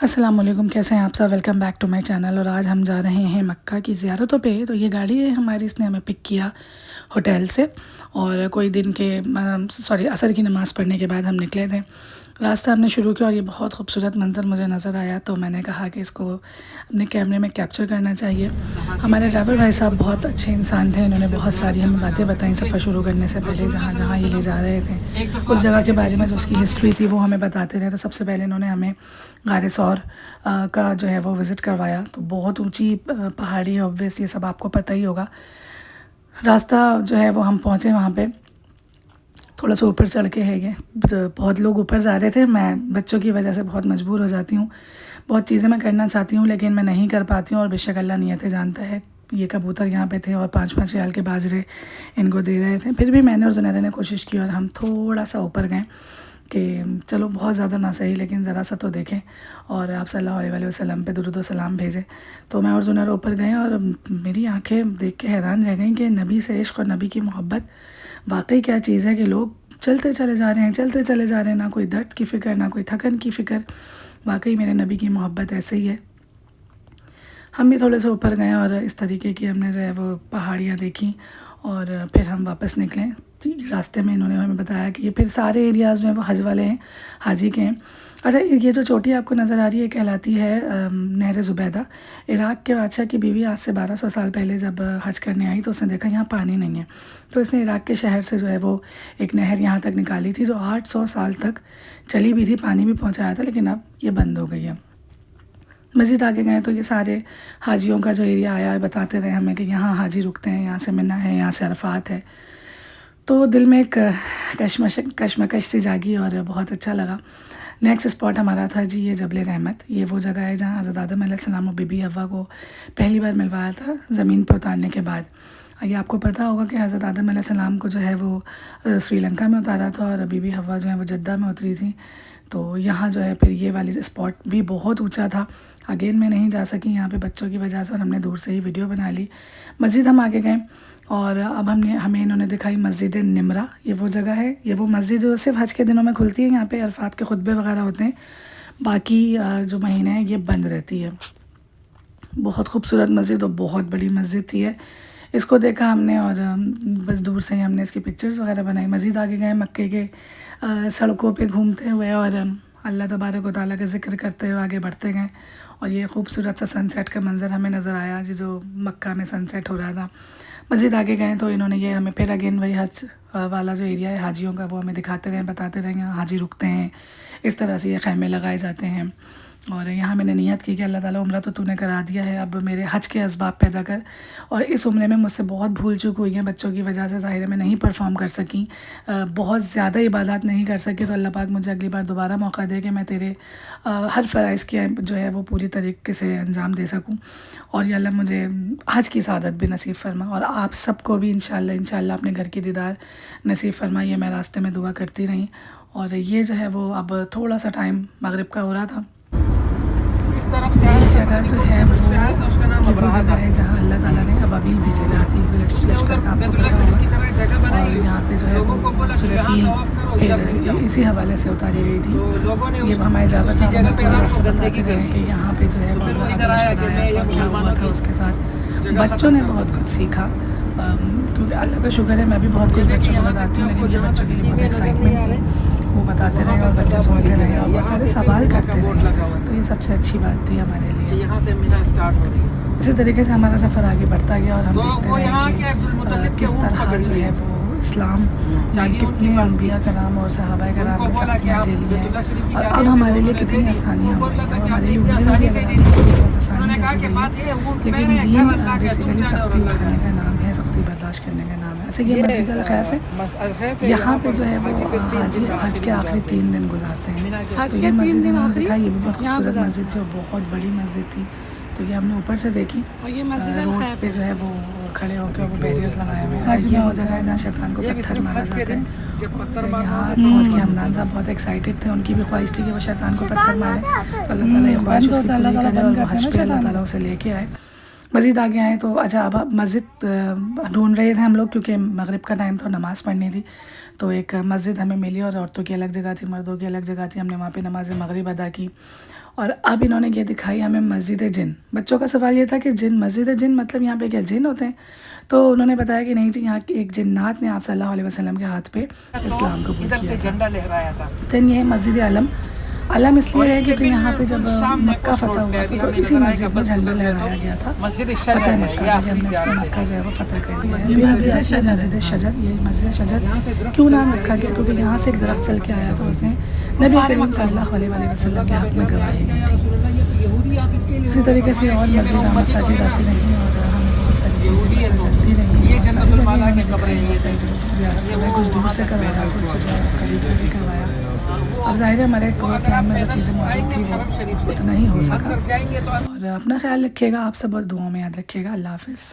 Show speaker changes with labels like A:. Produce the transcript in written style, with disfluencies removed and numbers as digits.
A: السلام علیکم، کیسے ہیں آپ سب؟ Welcome back to my channel. اور آج ہم جا رہے ہیں مکہ کی زیارتوں پہ۔ تو یہ گاڑی ہے ہماری، اس نے ہمیں پک کیا ہوٹل سے، اور کوئی دن کے عصر کی نماز پڑھنے کے بعد ہم نکلے تھے۔ راستہ ہم نے شروع کیا اور یہ بہت خوبصورت منظر مجھے نظر آیا، تو میں نے کہا کہ اس کو اپنے کیمرے میں کیپچر کرنا چاہیے۔ ہمارے ڈرائیور بھائی صاحب بہت اچھے انسان تھے، انہوں نے بہت ساری ہمیں باتیں بتائیں سفر شروع کرنے سے پہلے، جہاں جہاں یہ لے جا رہے تھے اس جگہ کے بارے میں جو اس کی ہسٹری تھی وہ ہمیں بتاتے رہے۔ تو سب سے پہلے انہوں نے ہمیں غار ثور کا جو ہے وہ وزٹ کروایا۔ تو بہت اونچی پہاڑی ہے، اوبویس یہ سب آپ کو پتہ ہی ہوگا۔ راستہ جو ہے وہ ہم پہنچے وہاں پہ تھوڑا سا اوپر چڑھ کے ہے، یہ بہت لوگ اوپر جا رہے تھے۔ میں بچوں کی وجہ سے بہت مجبور ہو جاتی ہوں، بہت چیزیں میں کرنا چاہتی ہوں لیکن میں نہیں کر پاتی ہوں، اور بے شک اللہ نیتیں جانتا ہے۔ یہ کبوتر یہاں پہ تھے اور 5 ریال کے باجرے ان کو دے رہے تھے، پھر بھی میں نے اور زنیرہ نے کوشش کی اور ہم تھوڑا سا اوپر گئے کہ چلو بہت زیادہ نہ صحیح لیکن ذرا سا تو دیکھیں اور آپ صلی اللہ علیہ وسلم پہ درود و سلام بھیجیں۔ تو میں اور زنیرہ اوپر گئے اور میری آنکھیں دیکھ کے حیران رہ گئیں کہ نبی سے عشق اور نبی کی محبت واقعی کیا چیز ہے، کہ لوگ چلتے چلے جا رہے ہیں، نہ کوئی درد کی فکر نہ کوئی تھکن کی فکر۔ واقعی میرے نبی کی محبت ایسے ہی ہے۔ ہم بھی تھوڑے سے اوپر گئے اور اس طریقے کی ہم نے جو ہے وہ پہاڑیاں دیکھیں، اور پھر ہم واپس نکلیں۔ راستے میں انہوں نے ہمیں بتایا کہ یہ پھر سارے ایریاز جو ہیں وہ حج والے ہیں، حاجی کے ہیں۔ اچھا، یہ جو چوٹی آپ کو نظر آ رہی ہے کہلاتی ہے نہر زبیدہ۔ عراق کے بادشاہ کی بیوی آج سے 1200 سال پہلے جب حج کرنے آئی تو اس نے دیکھا یہاں پانی نہیں ہے، تو اس نے عراق کے شہر سے جو ہے وہ ایک نہر یہاں تک نکالی تھی جو 800 سال تک چلی بھی تھی، پانی بھی پہنچایا تھا، لیکن اب یہ بند ہو گئی ہے۔ مزید آگے گئے تو یہ سارے حاجیوں کا جو ایریا آیا ہے بتاتے رہے ہمیں کہ یہاں حاجی رکتے ہیں، یہاں سے منی ہے، یہاں سے عرفات ہے۔ تو دل میں ایک کشمکش سی جاگی اور بہت اچھا لگا۔ نیکسٹ اسپاٹ ہمارا تھا جی یہ جبل رحمت۔ یہ وہ جگہ ہے جہاں حضرت آدم علیہ السلام و بی بی حوا کو پہلی بار ملوایا تھا زمین پہ اتارنے کے بعد۔ یہ آپ کو پتہ ہوگا کہ حضرت آدم علیہ السلام کو جو ہے وہ سری لنکا میں اتارا تھا اور بی بی حوا جو ہے وہ جدہ میں اتری تھی۔ تو یہاں جو ہے پھر یہ والی اسپاٹ بھی بہت اونچا تھا، اگین میں نہیں جا سکی یہاں پہ بچوں کی وجہ سے، اور ہم نے دور سے ہی ویڈیو بنا لی۔ مزید ہم آگے گئے اور اب ہمیں انہوں نے دکھائی مسجد نمرہ۔ یہ وہ جگہ ہے، یہ وہ مسجد جو صرف حج کے دنوں میں کھلتی ہے، یہاں پہ عرفات کے خطبے وغیرہ ہوتے ہیں، باقی جو مہینے ہیں یہ بند رہتی ہے۔ بہت خوبصورت مسجد اور بہت بڑی مسجد تھی ہے۔ اس کو دیکھا ہم نے اور بس دور سے ہی ہم نے اس کی پکچرز وغیرہ بنائی۔ مزید آگے گئے مکے کے سڑکوں پہ گھومتے ہوئے اور اللہ تبارک و تعالیٰ کا ذکر کرتے ہوئے آگے بڑھتے گئے، اور یہ خوبصورت سا سن سیٹ کا منظر ہمیں نظر آیا جو مکہ میں سن سیٹ ہو رہا تھا۔ مزید آگے گئے تو انہوں نے یہ ہمیں پھر اگین وہی حج والا جو ایریا ہے حاجیوں کا وہ ہمیں دکھاتے رہے، بتاتے رہے یہاں حاجی رکتے ہیں، اس طرح سے یہ خیمے لگائے جاتے ہیں۔ اور یہاں میں نے نیت کی کہ اللہ تعالیٰ عمرہ تو نے کرا دیا ہے، اب میرے حج کے اسباب پیدا کر۔ اور اس عمرے میں مجھ سے بہت بھول چوک ہوئی ہیں بچوں کی وجہ سے، ظاہر میں نہیں پرفارم کر سکی، بہت زیادہ عبادات نہیں کر سکی، تو اللہ پاک مجھے اگلی بار دوبارہ موقع دے کہ میں تیرے ہر فرائض کی جو ہے وہ پوری طریقے سے انجام دے سکوں، اور یا اللہ مجھے حج کی سعادت بھی نصیب فرما، اور آپ سب کو بھی انشاءاللہ اپنے گھر کی دیدار نصیب فرما۔ یہ میں راستے میں دعا کرتی رہی، اور یہ جو ہے وہ اب تھوڑا سا ٹائم مغرب کا ہو رہا تھا۔ یہ جگہ جو ہے وہ جگہ ہے جہاں اللہ تعالیٰ نے ابابیل بھیجے تھے، ہاتھی لشکر کا آپ کو پتہ ہوگا، اور یہاں پہ جو ہے وہ سورہ فیل پھر اسی حوالے سے اتاری گئی تھی۔ یہ ہمارے ڈرائیور صاحب ہمیں پورا راستہ بتاتے رہے کہ یہاں پہ جو ہے وہ ابراہیم کا لشکر آیا تھا اور کیا ہوا تھا اس کے ساتھ۔ بچوں نے بہت کچھ سیکھا، کیونکہ اللہ کا شکر ہے میں بھی بہت کچھ بچوں کو بتاتی ہوں، لیکن یہ بچوں کے لیے بہت ایکسائٹمنٹ تھی، وہ بتاتے رہے اور بچے سنتے رہے اور بہت سارے سوال کرتے رہے، تو یہ سب سے اچھی بات تھی ہمارے لیے۔ اسی طریقے سے ہمارا سفر آگے بڑھتا گیا اور ہم دیکھتے رہے کہ کس طرح جو ہے وہ اسلام میں کتنے انبیاء کرام اور صحابہ کرام نے سختیاں جھیلی ہیں، اور اب ہمارے لیے کتنی آسانیاں ہو رہی ہیں۔ ہمارے لیے عمرے میں بھی اگر آپ دیکھیں تو بہت آسانی کر دی گئی ہے، لیکن دین بیسیکلی سختی اٹھانے کا نام ہے، سختی برداشت کرنے کا نام ہے۔ اچھا، یہ مسجد الخیف ہے، یہاں پہ جو ہے وہ حاجی حج کے آخری 3 دن گزارتے ہیں، تو یہ مسجد انہوں نے دیکھا، یہ بھی بہت خوبصورت مسجد تھی اور بہت بڑی مسجد تھی، تو یہ ہم نے اوپر سے دیکھی، روڈ پہ جو ہے وہ کھڑے ہو کے وہ بیریئرز لگائے ہوئے ہیں۔ یہ وہ جگہ ہے جہاں شیطان کو پتھر مارا جاتا ہے، اور یہاں پہنچ کے حمدان صاحب بہت ایکسائٹیڈ تھے، ان کی بھی خواہش تھی کہ وہ شیطان کو پتھر مارے، تو اللہ تعالیٰ یہ خواہش اس کی پوری کرے اور وہ حج پہ اللہ تعالیٰ اسے لے کے آئے۔ مزید آگے آئے تو اچھا اب مسجد ڈھونڈ رہے تھے ہم لوگ، کیونکہ مغرب کا ٹائم تھا، نماز پڑھنی تھی، تو ایک مسجد ہمیں ملی اور عورتوں کی الگ جگہ تھی، مردوں کی الگ جگہ تھی. ہم نے وہاں پہ نماز مغرب ادا کی. اور اب انہوں نے یہ دکھائی ہمیں مسجد جن. بچوں کا سوال یہ تھا کہ جن، مسجد جن مطلب یہاں پہ کیا جن ہوتے ہیں؟ تو انہوں نے بتایا کہ نہیں جی، یہاں ایک جنات نے آپ صلی اللہ علیہ وسلم کے ہاتھ پہ اسلام قبول کیا تھا. دین یہ مسجد علم اس لیے ہے کیونکہ یہاں پہ جب مکہ فتح ہوا تھا تو اسی مسجد میں جھنڈا لہرایا گیا تھا. فتح مکہ کا، ہم نے مکہ جو ہے وہ فتح کر لیا ہے. مسجد شجر، یہ مسجد شجر کیوں نام رکھا گیا؟ کیونکہ یہاں سے ایک درخت چل کے آیا تھا، اس نے نبی کریم صلی اللہ علیہ وسلم کے حق میں گواہی دی تھی. اسی طریقے سے اور مساجد آتی رہی اور ہمیں بہت ساری چیزیں پتہ چلتی رہی. بہت ساری جگہیں ہمیں دکھائی، بہت ساری جگہوں کی زیارت کروائی، کچھ دور سے کروایا، کچھ جو ہے قریب سے بھی کروایا. اب ظاہر ہے ہمارے ٹور پلان میں جو چیزیں موجود تھیں وہ اتنا ہی ہو سکا. اور اپنا خیال رکھیے گا آپ سب اور دعاؤں میں یاد رکھیے گا. اللہ حافظ.